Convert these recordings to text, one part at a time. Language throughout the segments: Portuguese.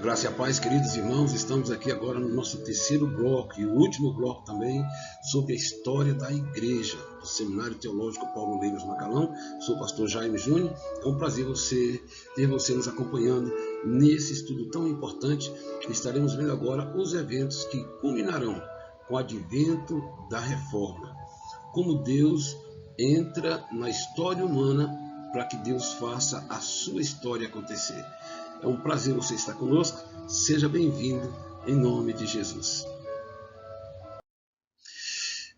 Graça e a paz, queridos irmãos, estamos aqui agora no nosso terceiro bloco e o último bloco também sobre a história da igreja do Seminário Teológico Paulo Lemos Macalão. Sou o pastor Jaime Júnior. É um prazer ter você nos acompanhando nesse estudo tão importante. Estaremos vendo agora os eventos que culminarão com o advento da reforma. Como Deus entra na história humana para que Deus faça a sua história acontecer. É um prazer você estar conosco. Seja bem-vindo em nome de Jesus.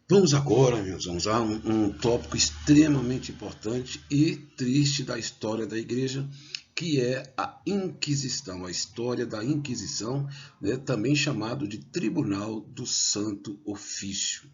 Vamos agora, meus irmãos, a um tópico extremamente importante e triste da história da igreja, que é a Inquisição, a história da Inquisição, né, também chamado de Tribunal do Santo Ofício.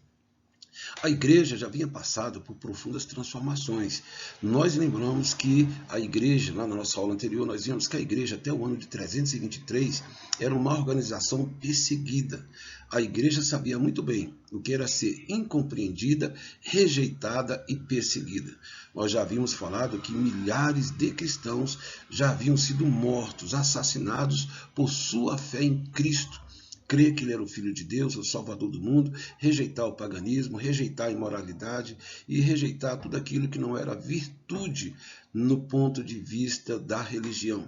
A igreja já vinha passado por profundas transformações. Nós lembramos que a igreja, lá na nossa aula anterior, nós vimos que a igreja até o ano de 323 era uma organização perseguida. A igreja sabia muito bem o que era ser incompreendida, rejeitada e perseguida. Nós já havíamos falado que milhares de cristãos já haviam sido mortos, assassinados por sua fé em Cristo. Crer que ele era o Filho de Deus, o Salvador do mundo, rejeitar o paganismo, rejeitar a imoralidade e rejeitar tudo aquilo que não era virtude no ponto de vista da religião.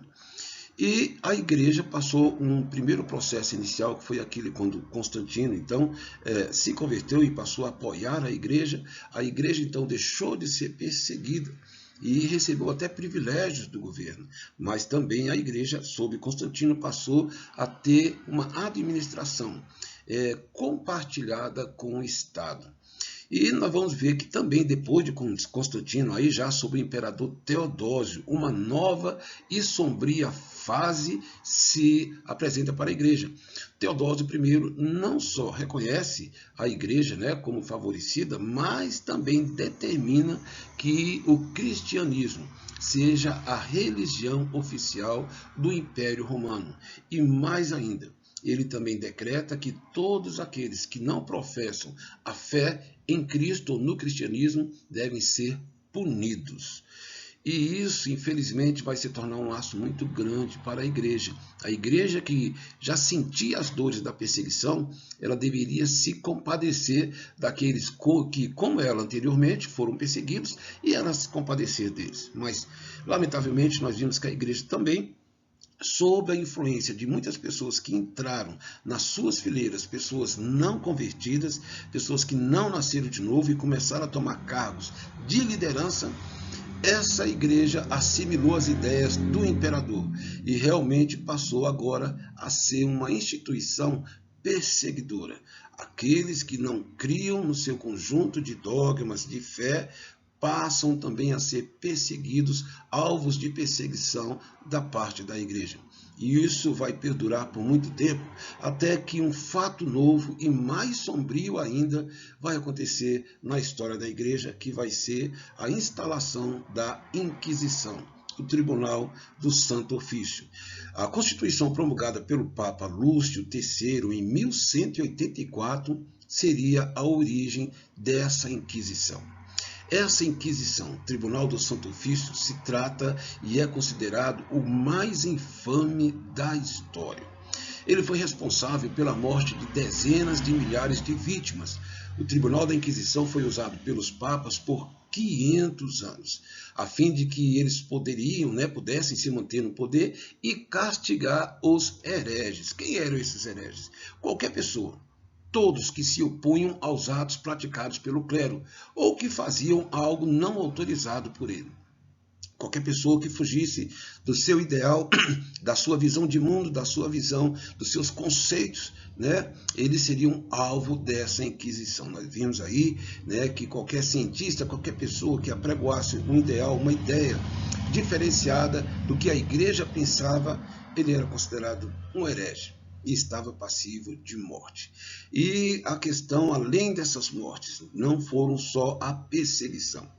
E a igreja passou um primeiro processo inicial, que foi aquele quando Constantino, então, se converteu e passou a apoiar a igreja então deixou de ser perseguida e recebeu até privilégios do governo, mas também a igreja, sob Constantino, passou a ter uma administração compartilhada com o Estado. E nós vamos ver que também depois de Constantino, aí já sob o imperador Teodósio, uma nova e sombria fase se apresenta para a igreja. Teodósio I não só reconhece a igreja, né, como favorecida, mas também determina que o cristianismo seja a religião oficial do Império Romano. E mais ainda, ele também decreta que todos aqueles que não professam a fé em Cristo ou no cristianismo devem ser punidos. E isso, infelizmente, vai se tornar um laço muito grande para a igreja. A igreja que já sentia as dores da perseguição, ela deveria se compadecer daqueles que, como ela anteriormente, foram perseguidos, e ela se compadecer deles. Mas, lamentavelmente, nós vimos que a igreja também, sob a influência de muitas pessoas que entraram nas suas fileiras, pessoas não convertidas, pessoas que não nasceram de novo e começaram a tomar cargos de liderança, essa igreja assimilou as ideias do imperador e realmente passou agora a ser uma instituição perseguidora. Aqueles que não criam no seu conjunto de dogmas de fé passam também a ser perseguidos, alvos de perseguição da parte da igreja. E isso vai perdurar por muito tempo, até que um fato novo e mais sombrio ainda vai acontecer na história da igreja, que vai ser a instalação da Inquisição, o Tribunal do Santo Ofício. A Constituição promulgada pelo Papa Lúcio III em 1184 seria a origem dessa Inquisição. Essa Inquisição, Tribunal do Santo Ofício, se trata e é considerado o mais infame da história. Ele foi responsável pela morte de dezenas de milhares de vítimas. O Tribunal da Inquisição foi usado pelos papas por 500 anos, a fim de que eles pudessem se manter no poder e castigar os hereges. Quem eram esses hereges? Qualquer pessoa. Todos que se opunham aos atos praticados pelo clero ou que faziam algo não autorizado por ele. Qualquer pessoa que fugisse do seu ideal, da sua visão de mundo, da sua visão, dos seus conceitos, né, eles seriam alvo dessa Inquisição. Nós vimos aí, né, que qualquer cientista, qualquer pessoa que apregoasse um ideal, uma ideia diferenciada do que a igreja pensava, ele era considerado um herege e estava passivo de morte. E a questão, além dessas mortes, não foram só a perseguição.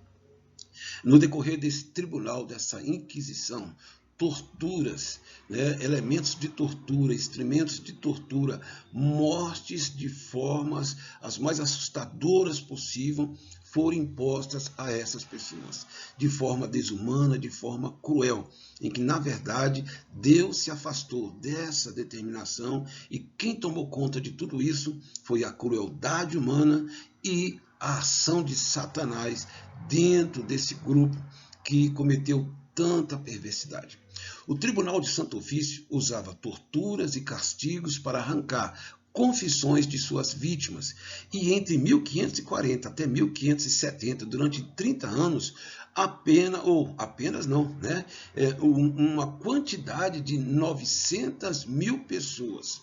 No decorrer desse tribunal, dessa Inquisição, torturas, né, elementos de tortura, instrumentos de tortura, mortes de formas as mais assustadoras possível foram impostas a essas pessoas, de forma desumana, de forma cruel, em que, na verdade, Deus se afastou dessa determinação e quem tomou conta de tudo isso foi a crueldade humana e a ação de Satanás dentro desse grupo que cometeu tanta perversidade. O Tribunal de Santo Ofício usava torturas e castigos para arrancar confissões de suas vítimas. E entre 1540 até 1570, durante 30 anos, uma quantidade de 900 mil pessoas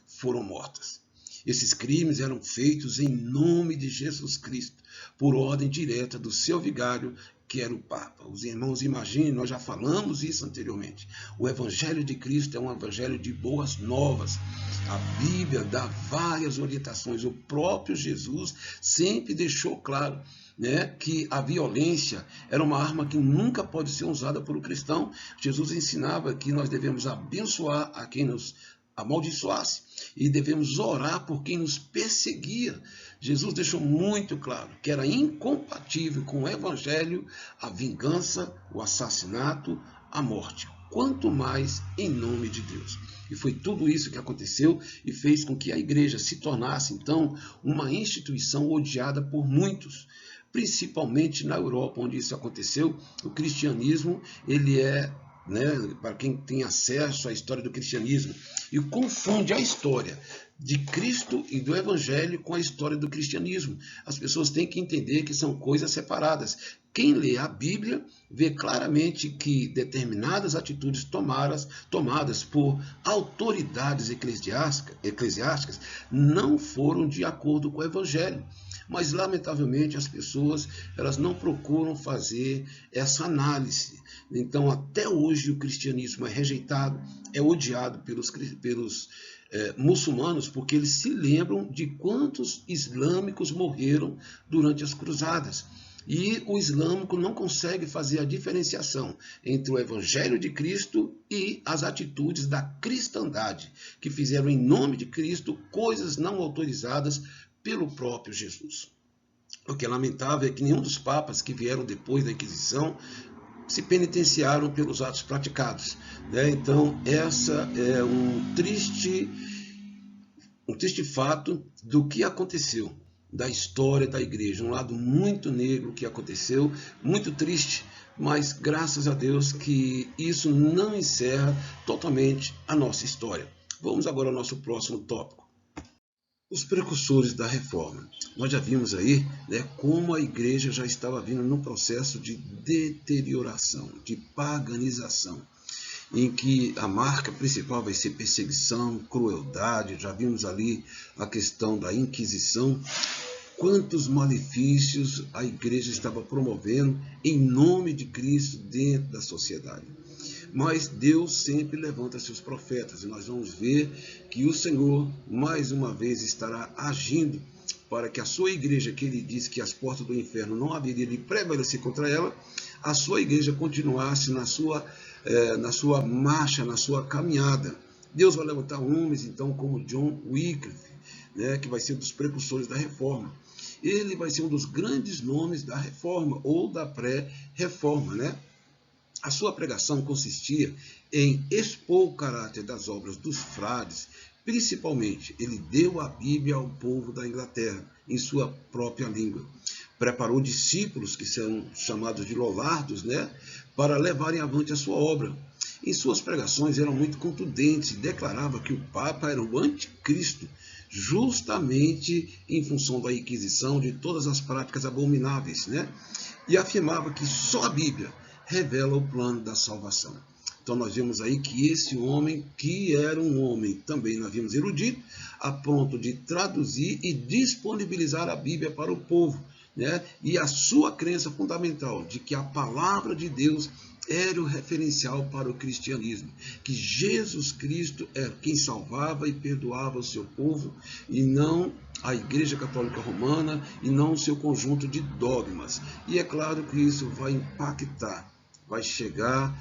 foram mortas. Esses crimes eram feitos em nome de Jesus Cristo, por ordem direta do seu vigário, que era o Papa. Os irmãos imaginem, nós já falamos isso anteriormente. O Evangelho de Cristo é um evangelho de boas novas. A Bíblia dá várias orientações. O próprio Jesus sempre deixou claro, que a violência era uma arma que nunca pode ser usada por um cristão. Jesus ensinava que nós devemos abençoar a quem nos amaldiçoasse e devemos orar por quem nos perseguia. Jesus deixou muito claro que era incompatível com o Evangelho a vingança, o assassinato, a morte, quanto mais em nome de Deus. E foi tudo isso que aconteceu e fez com que a igreja se tornasse, então, uma instituição odiada por muitos, principalmente na Europa, onde isso aconteceu. O cristianismo, ele é, para quem tem acesso à história do cristianismo, e confunde a história de Cristo e do Evangelho com a história do cristianismo. As pessoas têm que entender que são coisas separadas. Quem lê a Bíblia vê claramente que determinadas atitudes tomadas por autoridades eclesiásticas não foram de acordo com o Evangelho. Mas, lamentavelmente, as pessoas elas não procuram fazer essa análise. Então, até hoje, o cristianismo é rejeitado, é odiado pelos muçulmanos, porque eles se lembram de quantos islâmicos morreram durante as cruzadas. E o islâmico não consegue fazer a diferenciação entre o Evangelho de Cristo e as atitudes da cristandade, que fizeram em nome de Cristo coisas não autorizadas pelo próprio Jesus. O que é lamentável é que nenhum dos papas que vieram depois da Inquisição se penitenciaram pelos atos praticados. Então, essa é um triste fato do que aconteceu, da história da igreja. Um lado muito negro que aconteceu, muito triste, mas graças a Deus que isso não encerra totalmente a nossa história. Vamos agora ao nosso próximo tópico. Os precursores da reforma. Nós já vimos aí como a igreja já estava vindo num processo de deterioração, de paganização, em que a marca principal vai ser perseguição, crueldade. Já vimos ali a questão da Inquisição. Quantos malefícios a igreja estava promovendo em nome de Cristo dentro da sociedade. Mas Deus sempre levanta seus profetas, e nós vamos ver que o Senhor, mais uma vez, estará agindo para que a sua igreja, que ele disse que as portas do inferno não haveriam de prevalecer contra ela, a sua igreja continuasse na sua marcha, na sua caminhada. Deus vai levantar homens, então, como John Wycliffe, que vai ser um dos precursores da reforma. Ele vai ser um dos grandes nomes da reforma ou da pré-reforma, A sua pregação consistia em expor o caráter das obras dos frades. Principalmente, ele deu a Bíblia ao povo da Inglaterra, em sua própria língua. Preparou discípulos, que são chamados de lollardos, para levarem avante a sua obra. Em suas pregações eram muito contundentes e declarava que o Papa era o anticristo, justamente em função da Inquisição, de todas as práticas abomináveis, E afirmava que só a Bíblia revela o plano da salvação. Então nós vemos aí que esse homem, que era um homem, também nós vimos erudito, a ponto de traduzir e disponibilizar a Bíblia para o povo, E a sua crença fundamental de que a palavra de Deus era o referencial para o cristianismo, que Jesus Cristo era quem salvava e perdoava o seu povo, e não a Igreja Católica Romana, e não o seu conjunto de dogmas. E é claro que isso vai impactar, vai chegar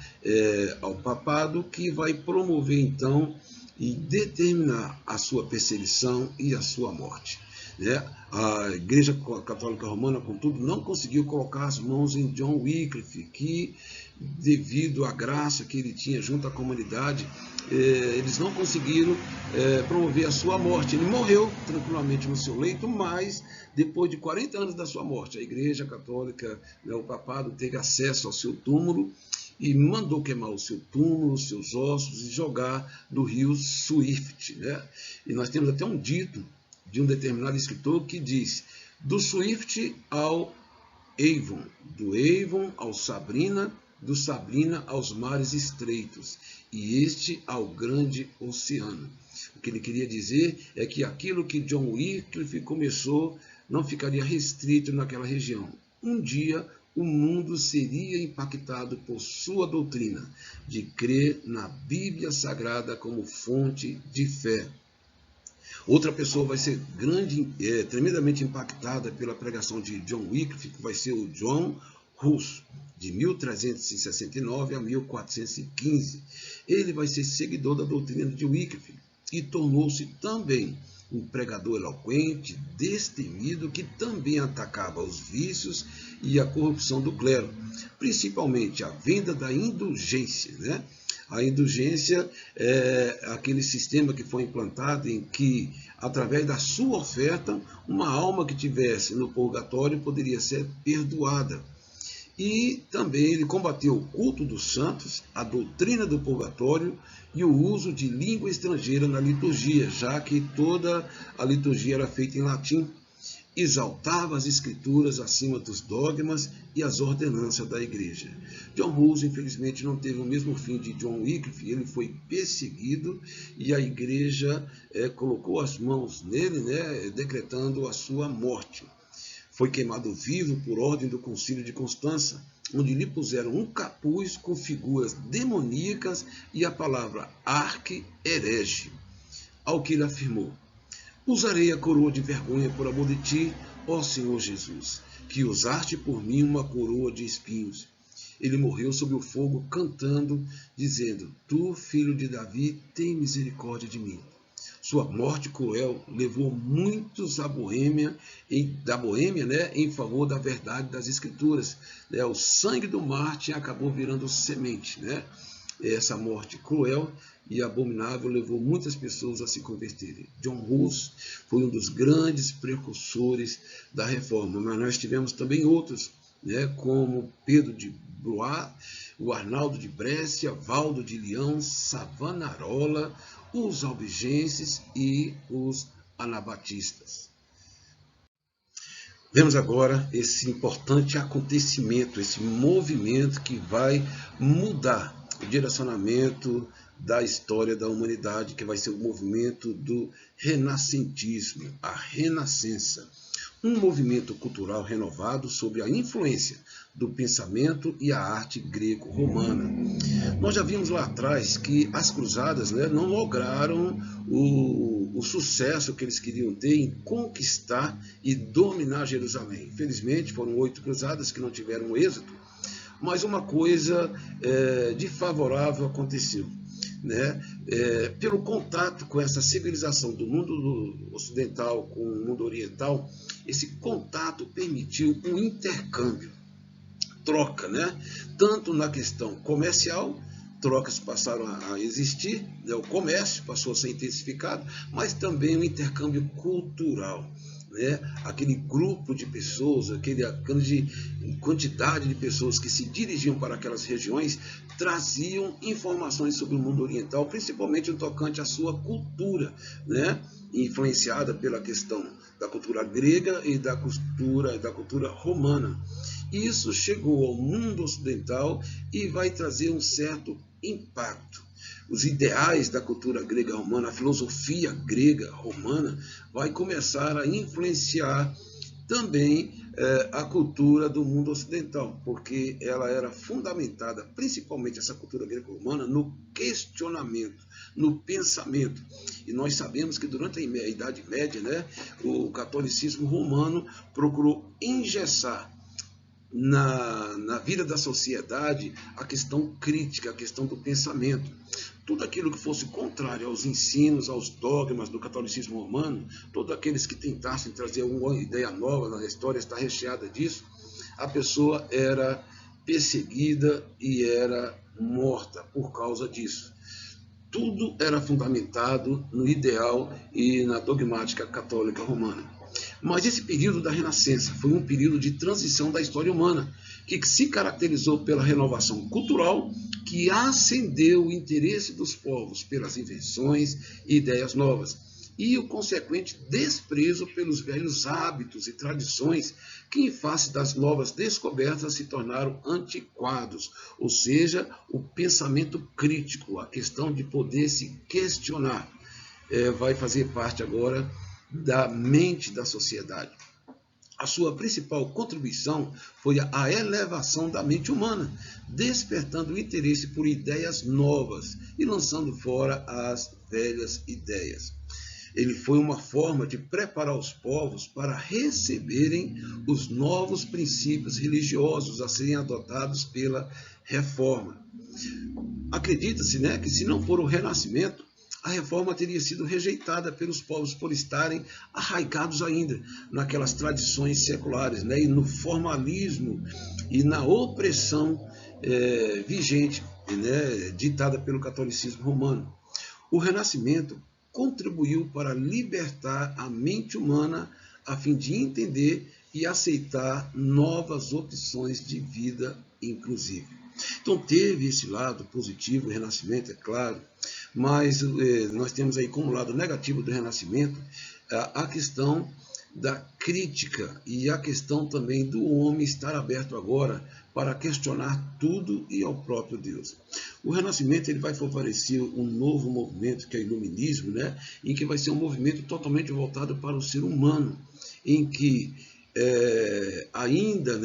ao papado, que vai promover então e determinar a sua perseguição e a sua morte. né? A Igreja Católica Romana, contudo, não conseguiu colocar as mãos em John Wycliffe, que, devido à graça que ele tinha junto à comunidade, eles não conseguiram promover a sua morte. Ele morreu tranquilamente no seu leito, mas depois de 40 anos da sua morte, a Igreja Católica, né, o papado, teve acesso ao seu túmulo e mandou queimar o seu túmulo, os seus ossos, e jogar no rio Swift, né? E nós temos até um dito de um determinado escritor que diz: do Swift ao Avon, do Avon ao Sabrina, do Sabrina aos mares estreitos, e este ao grande oceano. O que ele queria dizer é que aquilo que John Wycliffe começou não ficaria restrito naquela região. Um dia o mundo seria impactado por sua doutrina de crer na Bíblia Sagrada como fonte de fé. Outra pessoa vai ser tremendamente impactada pela pregação de John Wycliffe, que vai ser o John Hus, de 1369 a 1415. Ele vai ser seguidor da doutrina de Wycliffe e tornou-se também um pregador eloquente, destemido, que também atacava os vícios e a corrupção do clero, principalmente a venda da indulgência, né? A indulgência é aquele sistema que foi implantado em que, através da sua oferta, uma alma que tivesse no purgatório poderia ser perdoada. E também ele combateu o culto dos santos, a doutrina do purgatório e o uso de língua estrangeira na liturgia, já que toda a liturgia era feita em latim. Exaltava as escrituras acima dos dogmas e as ordenanças da igreja. John Hus, infelizmente, não teve o mesmo fim de John Wycliffe. Ele foi perseguido e a igreja colocou as mãos nele, né, decretando a sua morte. Foi queimado vivo por ordem do Concílio de Constança, onde lhe puseram um capuz com figuras demoníacas e a palavra arque-herege, ao que ele afirmou: usarei a coroa de vergonha por amor de ti, ó Senhor Jesus, que usaste por mim uma coroa de espinhos. Ele morreu sob o fogo, cantando, dizendo: tu, filho de Davi, tem misericórdia de mim. Sua morte cruel levou muitos da Boêmia, né, em favor da verdade das Escrituras. Né? O sangue do mártir acabou virando semente. Né? Essa morte cruel e abominável levou muitas pessoas a se converterem. John Hus foi um dos grandes precursores da reforma, mas nós tivemos também outros, né, como Pedro de Blois, o Arnaldo de Brescia, Valdo de Leão, Savonarola, os albigenses e os anabatistas. Vemos agora esse importante acontecimento, esse movimento que vai mudar o direcionamento da história da humanidade, que vai ser o movimento do renascentismo, a renascença. Um movimento cultural renovado sob a influência do pensamento e a arte greco-romana. Nós já vimos lá atrás que as cruzadas, né, não lograram o sucesso que eles queriam ter em conquistar e dominar Jerusalém. Infelizmente, foram 8 cruzadas que não tiveram êxito, mas uma coisa de favorável aconteceu. Né? Pelo contato com essa civilização do mundo ocidental com o mundo oriental, esse contato permitiu um intercâmbio, troca, né? Tanto na questão comercial, trocas passaram a existir, né? O comércio passou a ser intensificado, mas também o intercâmbio cultural. Né? Aquele grupo de pessoas, aquela quantidade de pessoas que se dirigiam para aquelas regiões traziam informações sobre o mundo oriental, principalmente no tocante à sua cultura, né? Influenciada pela questão da cultura grega e da cultura romana. Isso chegou ao mundo ocidental e vai trazer um certo impacto. Os ideais da cultura grega romana, a filosofia grega romana, vai começar a influenciar também a cultura do mundo ocidental, porque ela era fundamentada, principalmente essa cultura grega romana, no questionamento, no pensamento. E nós sabemos que durante a Idade Média, né, o catolicismo romano procurou engessar na vida da sociedade a questão crítica, a questão do pensamento. tudo aquilo que fosse contrário aos ensinos, aos dogmas do catolicismo romano, todos aqueles que tentassem trazer uma ideia nova na história, está recheada disso, a pessoa era perseguida e era morta por causa disso. Tudo era fundamentado no ideal e na dogmática católica romana. Mas esse período da Renascença foi um período de transição da história humana, que se caracterizou pela renovação cultural, que acendeu o interesse dos povos pelas invenções e ideias novas, e o consequente desprezo pelos velhos hábitos e tradições que, em face das novas descobertas, se tornaram antiquados, ou seja, o pensamento crítico, a questão de poder se questionar, vai fazer parte agora da mente da sociedade. A sua principal contribuição foi a elevação da mente humana, despertando o interesse por ideias novas e lançando fora as velhas ideias. Ele foi uma forma de preparar os povos para receberem os novos princípios religiosos a serem adotados pela Reforma. Acredita-se, que se não for o Renascimento, a Reforma teria sido rejeitada pelos povos por estarem arraigados ainda naquelas tradições seculares, e no formalismo e na opressão vigente, ditada pelo catolicismo romano. O Renascimento contribuiu para libertar a mente humana a fim de entender e aceitar novas opções de vida, inclusive. Então teve esse lado positivo, o Renascimento, é claro, mas nós temos aí como lado negativo do Renascimento a questão da crítica e a questão também do homem estar aberto agora para questionar tudo e ao próprio Deus. O Renascimento ele vai favorecer um novo movimento que é o Iluminismo, em que vai ser um movimento totalmente voltado para o ser humano, em que ainda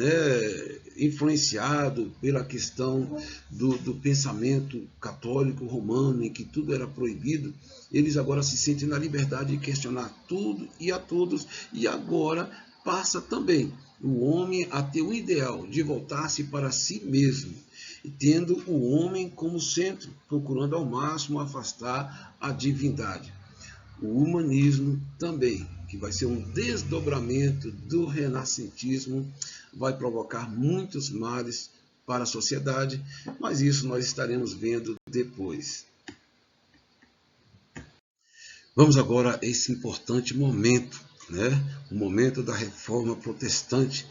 influenciado pela questão do pensamento católico romano, em que tudo era proibido, eles agora se sentem na liberdade de questionar tudo e a todos, e agora passa também o homem a ter o ideal de voltar-se para si mesmo, tendo o homem como centro, procurando ao máximo afastar a divindade. O humanismo também, que vai ser um desdobramento do renascentismo, vai provocar muitos males para a sociedade, mas isso nós estaremos vendo depois. Vamos agora a esse importante momento, o momento da reforma protestante,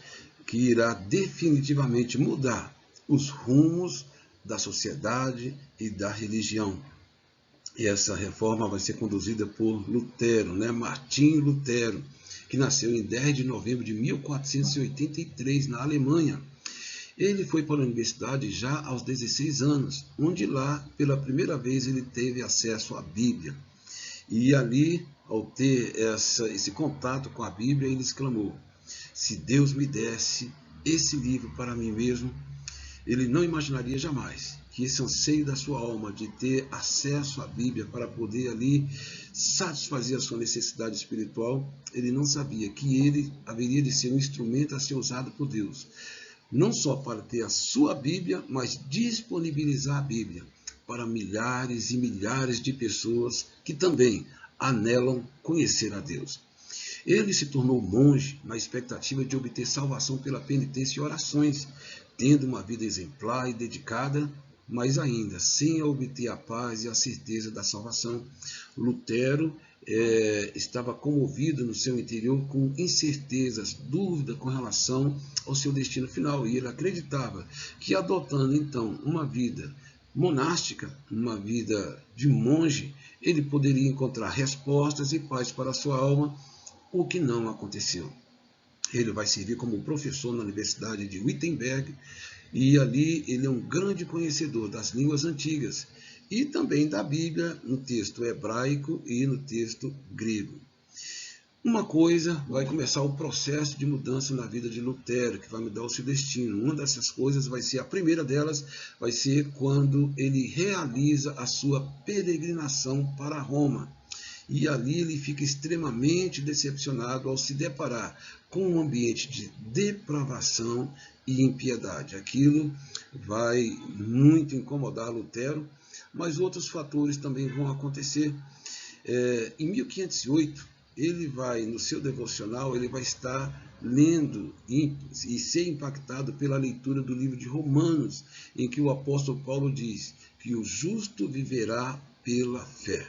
que irá definitivamente mudar os rumos da sociedade e da religião. E essa reforma vai ser conduzida por Lutero, Martinho Lutero, que nasceu em 10 de novembro de 1483, na Alemanha. Ele foi para a universidade já aos 16 anos, onde lá, pela primeira vez, ele teve acesso à Bíblia. E ali, ao ter esse contato com a Bíblia, ele exclamou: se Deus me desse esse livro para mim mesmo, ele não imaginaria jamais que esse anseio da sua alma de ter acesso à Bíblia para poder ali satisfazer a sua necessidade espiritual, ele não sabia que ele haveria de ser um instrumento a ser usado por Deus, não só para ter a sua Bíblia, mas disponibilizar a Bíblia para milhares e milhares de pessoas que também anelam conhecer a Deus. Ele se tornou monge na expectativa de obter salvação pela penitência e orações, tendo uma vida exemplar e dedicada, mas ainda sem obter a paz e a certeza da salvação. Lutero estava comovido no seu interior com incertezas, dúvida com relação ao seu destino final, e ele acreditava que, adotando então uma vida monástica, uma vida de monge, ele poderia encontrar respostas e paz para a sua alma, o que não aconteceu. Ele vai servir como professor na Universidade de Wittenberg, e ali ele é um grande conhecedor das línguas antigas e também da Bíblia no texto hebraico e no texto grego. Uma coisa vai começar o processo de mudança na vida de Lutero, que vai mudar o seu destino. Uma dessas coisas vai ser, a primeira delas, vai ser quando ele realiza a sua peregrinação para Roma. E ali ele fica extremamente decepcionado ao se deparar com um ambiente de depravação e impiedade. Aquilo vai muito incomodar Lutero, mas outros fatores também vão acontecer. Em 1508, ele vai, no seu devocional, ele vai estar lendo e ser impactado pela leitura do livro de Romanos, em que o apóstolo Paulo diz que o justo viverá pela fé.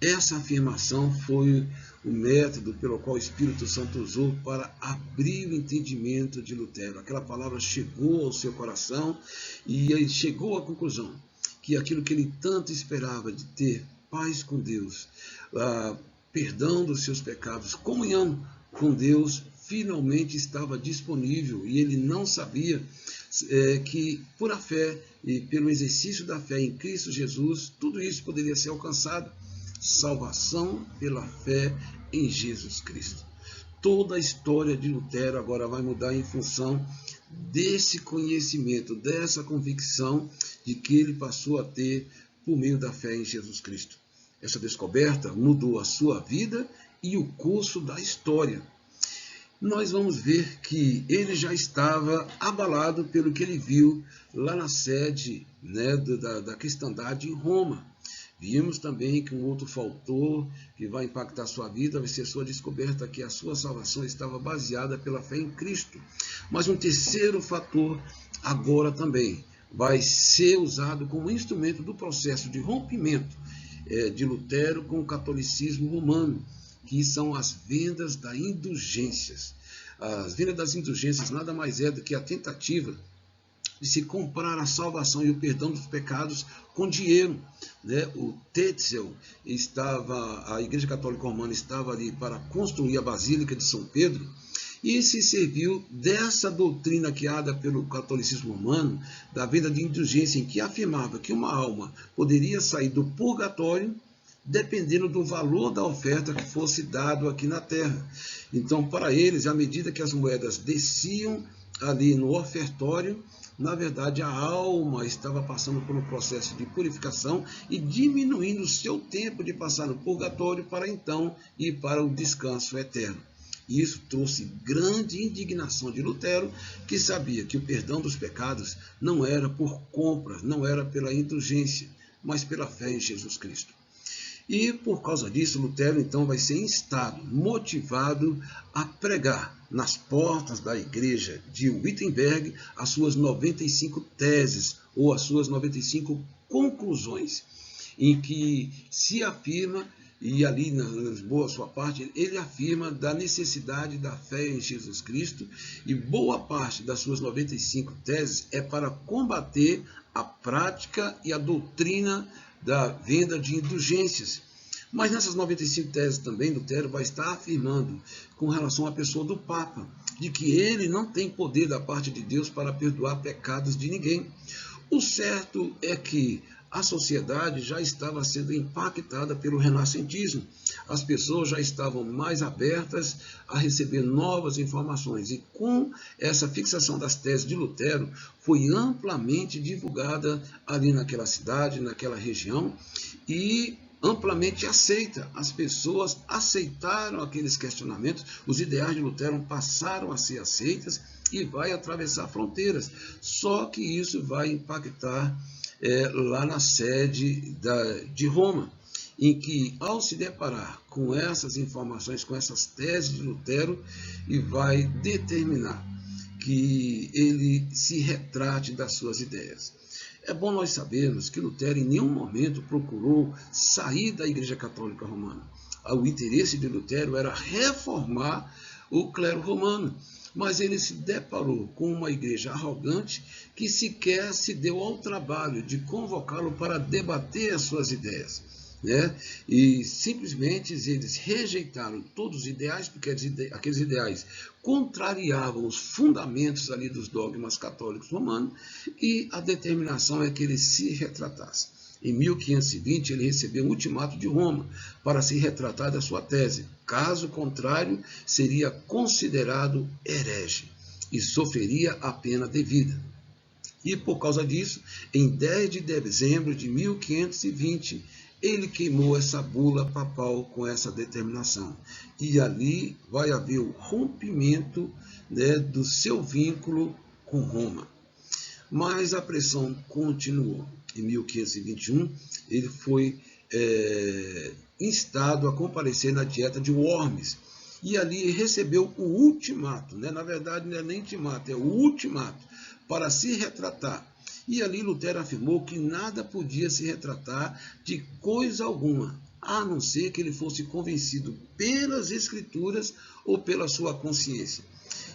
Essa afirmação foi o método pelo qual o Espírito Santo usou para abrir o entendimento de Lutero. Aquela palavra chegou ao seu coração e ele chegou à conclusão que aquilo que ele tanto esperava de ter paz com Deus, perdão dos seus pecados, comunhão com Deus, finalmente estava disponível, e ele não sabia que por a fé e pelo exercício da fé em Cristo Jesus, tudo isso poderia ser alcançado. Salvação pela fé em Jesus Cristo. Toda a história de Lutero agora vai mudar em função desse conhecimento, dessa convicção de que ele passou a ter por meio da fé em Jesus Cristo. Essa descoberta mudou a sua vida e o curso da história. Nós vamos ver que ele já estava abalado pelo que ele viu lá na sede, da cristandade em Roma. Vimos também que um outro fator que vai impactar a sua vida vai ser a sua descoberta que a sua salvação estava baseada pela fé em Cristo. Mas um terceiro fator agora também vai ser usado como instrumento do processo de rompimento de Lutero com o catolicismo romano, que são as vendas das indulgências. As vendas das indulgências nada mais é do que a tentativa de se comprar a salvação e o perdão dos pecados com dinheiro. O Tetzel a Igreja Católica Romana estava ali para construir a Basílica de São Pedro, e se serviu dessa doutrina criada pelo catolicismo romano, da venda de indulgência, em que afirmava que uma alma poderia sair do purgatório dependendo do valor da oferta que fosse dado aqui na terra. Então, para eles, à medida que as moedas desciam ali no ofertório, na verdade a alma estava passando por um processo de purificação e diminuindo o seu tempo de passar no purgatório para então ir para o descanso eterno. Isso trouxe grande indignação de Lutero, que sabia que o perdão dos pecados não era por compras, não era pela indulgência, mas pela fé em Jesus Cristo. E por causa disso, Lutero então vai ser instado, motivado a pregar nas portas da igreja de Wittenberg as suas 95 teses, ou as suas 95 conclusões, em que se afirma, e ali na boa sua parte, ele afirma da necessidade da fé em Jesus Cristo, e boa parte das suas 95 teses é para combater a prática e a doutrina da venda de indulgências. Mas nessas 95 teses também, Lutero vai estar afirmando com relação à pessoa do Papa, de que ele não tem poder da parte de Deus para perdoar pecados de ninguém. O certo é que a sociedade já estava sendo impactada pelo renascentismo. As pessoas já estavam mais abertas a receber novas informações. E com essa fixação das teses de Lutero, foi amplamente divulgada ali naquela cidade, naquela região, e amplamente aceita. As pessoas aceitaram aqueles questionamentos, os ideais de Lutero passaram a ser aceitas e vai atravessar fronteiras. Só que isso vai impactar lá na sede de Roma, em que, ao se deparar com essas informações, com essas teses de Lutero, e vai determinar que ele se retrate das suas ideias. É bom nós sabermos que Lutero em nenhum momento procurou sair da Igreja Católica Romana. O interesse de Lutero era reformar o clero romano, mas ele se deparou com uma igreja arrogante que sequer se deu ao trabalho de convocá-lo para debater as suas ideias. E simplesmente eles rejeitaram todos os ideais, porque aqueles ideais contrariavam os fundamentos ali dos dogmas católicos romanos, e a determinação é que ele se retratasse. Em 1520, ele recebeu um ultimato de Roma para se retratar da sua tese. Caso contrário, seria considerado herege e sofreria a pena devida. E por causa disso, em 10 de dezembro de 1520, ele queimou essa bula papal com essa determinação. E ali vai haver o rompimento do seu vínculo com Roma. Mas a pressão continuou. em 1521, ele foi instado a comparecer na dieta de Worms, e ali recebeu o ultimato, né? Na verdade não é nem intimato, é o ultimato, para se retratar. E ali Lutero afirmou que nada podia se retratar de coisa alguma, a não ser que ele fosse convencido pelas Escrituras ou pela sua consciência.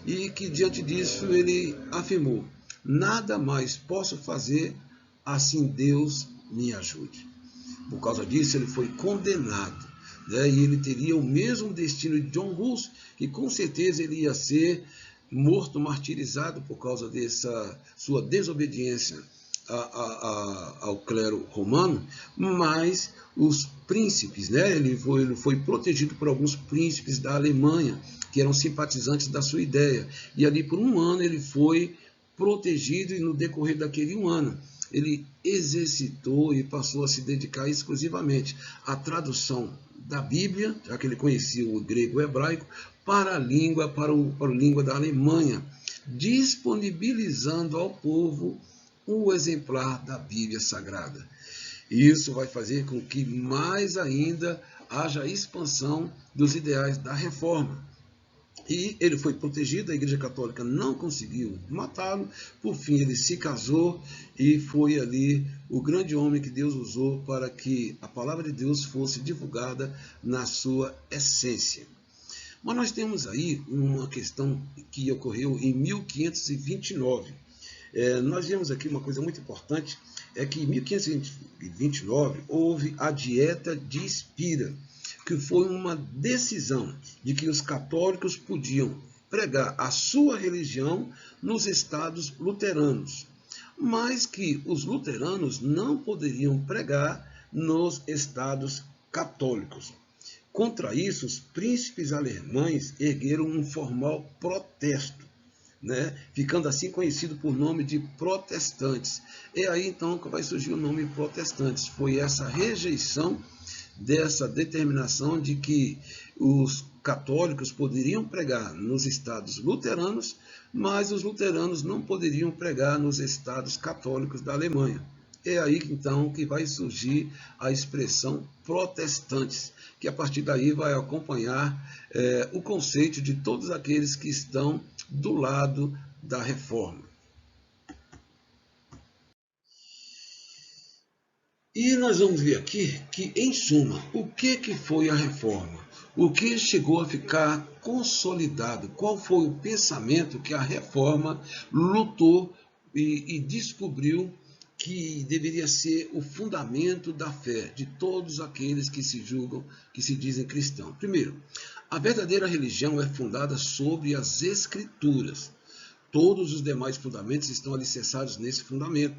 E que diante disso ele afirmou: nada mais posso fazer, assim Deus me ajude. Por causa disso ele foi condenado, né? E ele teria o mesmo destino de John Hus, que com certeza ele ia ser morto, martirizado por causa dessa sua desobediência ao clero romano, mas os príncipes, né? Ele foi protegido por alguns príncipes da Alemanha, que eram simpatizantes da sua ideia, e ali por um ano ele foi protegido, e no decorrer daquele um ano ele exercitou e passou a se dedicar exclusivamente à tradução da Bíblia, já que ele conhecia o grego e o hebraico, para a língua da Alemanha, disponibilizando ao povo o exemplar da Bíblia Sagrada. Isso vai fazer com que mais ainda haja expansão dos ideais da reforma. E ele foi protegido, a Igreja Católica não conseguiu matá-lo, por fim ele se casou e foi ali o grande homem que Deus usou para que a palavra de Deus fosse divulgada na sua essência. Mas nós temos aí uma questão que ocorreu em 1529. Nós vemos aqui uma coisa muito importante, é que em 1529 houve a Dieta de Spira, que foi uma decisão de que os católicos podiam pregar a sua religião nos estados luteranos, mas que os luteranos não poderiam pregar nos estados católicos. Contra isso, os príncipes alemães ergueram um formal protesto, né? Ficando assim conhecido por nome de protestantes. É aí então que vai surgir o nome protestantes. Foi essa rejeição dessa determinação de que os católicos poderiam pregar nos estados luteranos, mas os luteranos não poderiam pregar nos estados católicos da Alemanha. É aí então que vai surgir a expressão protestantes, que a partir daí vai acompanhar o conceito de todos aqueles que estão do lado da reforma. E nós vamos ver aqui que, em suma, o que foi a reforma? O que chegou a ficar consolidado? Qual foi o pensamento que a reforma lutou e descobriu que deveria ser o fundamento da fé de todos aqueles que se julgam, que se dizem cristãos? Primeiro, a verdadeira religião é fundada sobre as Escrituras. Todos os demais fundamentos estão alicerçados nesse fundamento.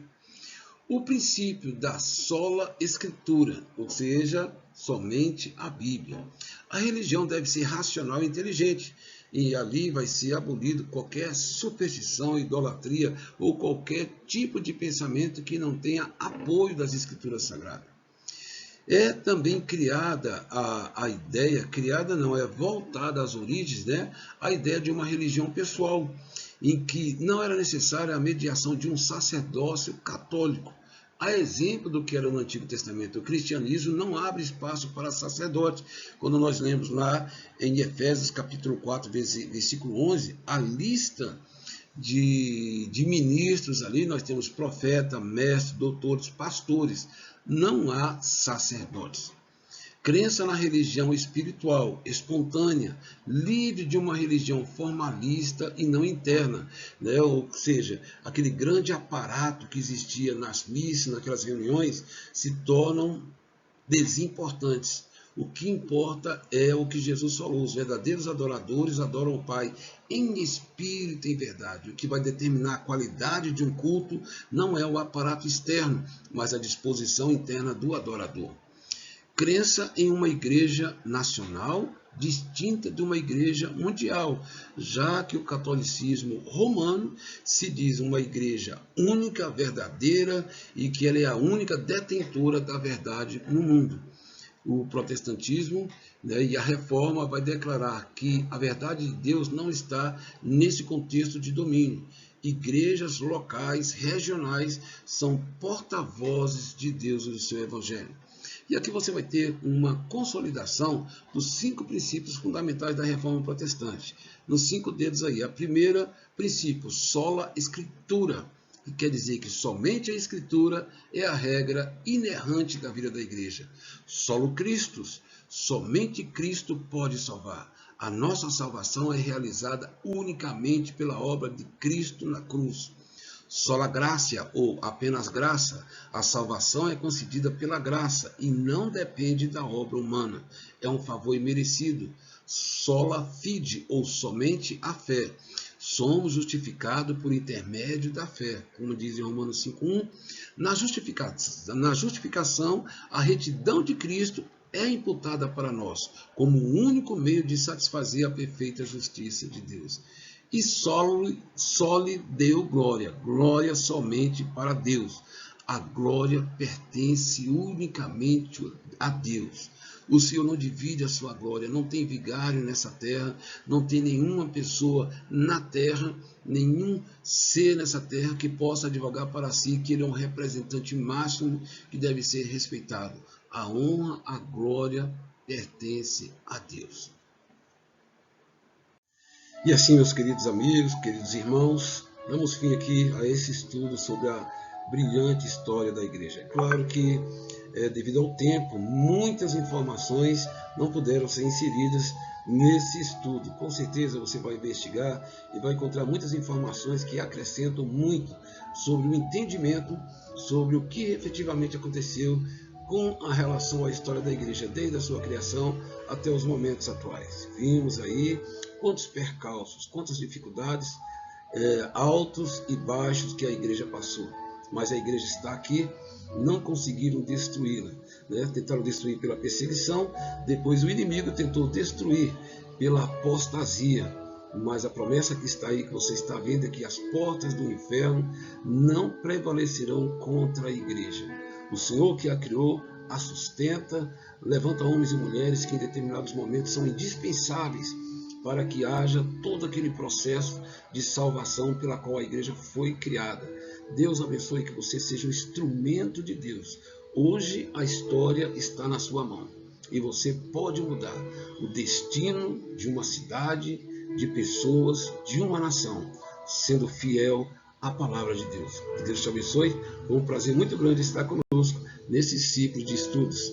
O princípio da sola escritura, ou seja, somente a Bíblia. A religião deve ser racional e inteligente, e ali vai ser abolido qualquer superstição, idolatria ou qualquer tipo de pensamento que não tenha apoio das Escrituras Sagradas. É também criada a ideia, criada não, é voltada às origens, né? A ideia de uma religião pessoal, em que não era necessária a mediação de um sacerdócio católico. A exemplo do que era no Antigo Testamento, o cristianismo não abre espaço para sacerdote. Quando nós lemos lá em Efésios capítulo 4, versículo 11, a lista de ministros ali, nós temos profeta, mestre, doutores, pastores, não há sacerdotes. Crença na religião espiritual, espontânea, livre de uma religião formalista e não interna, né? Ou seja, aquele grande aparato que existia nas missas, naquelas reuniões, se tornam desimportantes. O que importa é o que Jesus falou: os verdadeiros adoradores adoram o Pai em espírito e em verdade. O que vai determinar a qualidade de um culto não é o aparato externo, mas a disposição interna do adorador. Crença em uma igreja nacional distinta de uma igreja mundial, já que o catolicismo romano se diz uma igreja única, verdadeira, e que ela é a única detentora da verdade no mundo. O protestantismo, né, e a reforma vai declarar que a verdade de Deus não está nesse contexto de domínio, Igrejas locais, regionais, são porta-vozes de Deus e do seu Evangelho. E aqui você vai ter uma consolidação dos 5 princípios fundamentais da Reforma Protestante. Nos 5 dedos aí, a primeira princípio, sola Escritura, que quer dizer que somente a Escritura é a regra inerrante da vida da igreja. Solo Christus, somente Cristo pode salvar. A nossa salvação é realizada unicamente pela obra de Cristo na cruz. Sola gratia, ou apenas graça, a salvação é concedida pela graça e não depende da obra humana. É um favor imerecido. Sola fide, ou somente a fé. Somos justificados por intermédio da fé, como diz em Romanos 5:1. Na justificação, a retidão de Cristo é imputada para nós, como o único meio de satisfazer a perfeita justiça de Deus. E soli deu glória, glória somente para Deus. A glória pertence unicamente a Deus. O Senhor não divide a sua glória, não tem vigário nessa terra, não tem nenhuma pessoa na terra, nenhum ser nessa terra que possa advogar para si que ele é um representante máximo que deve ser respeitado. A honra, a glória pertence a Deus. E assim, meus queridos amigos, queridos irmãos, damos fim aqui a esse estudo sobre a brilhante história da igreja. É claro que, devido ao tempo, muitas informações não puderam ser inseridas nesse estudo. Com certeza você vai investigar e vai encontrar muitas informações que acrescentam muito sobre o entendimento sobre o que efetivamente aconteceu com a relação à história da igreja, desde a sua criação até os momentos atuais. Vimos aí quantos percalços, quantas dificuldades, altos e baixos que a igreja passou. Mas a igreja está aqui, não conseguiram destruí-la, né? Tentaram destruir pela perseguição, depois o inimigo tentou destruir pela apostasia. Mas a promessa que está aí, que você está vendo, é que as portas do inferno não prevalecerão contra a igreja. O Senhor que a criou, a sustenta, levanta homens e mulheres que em determinados momentos são indispensáveis para que haja todo aquele processo de salvação pela qual a igreja foi criada. Deus abençoe que você seja um instrumento de Deus. Hoje a história está na sua mão e você pode mudar o destino de uma cidade, de pessoas, de uma nação, sendo fiel à palavra de Deus. Que Deus te abençoe. Foi um prazer muito grande estar conosco nesse ciclo de estudos.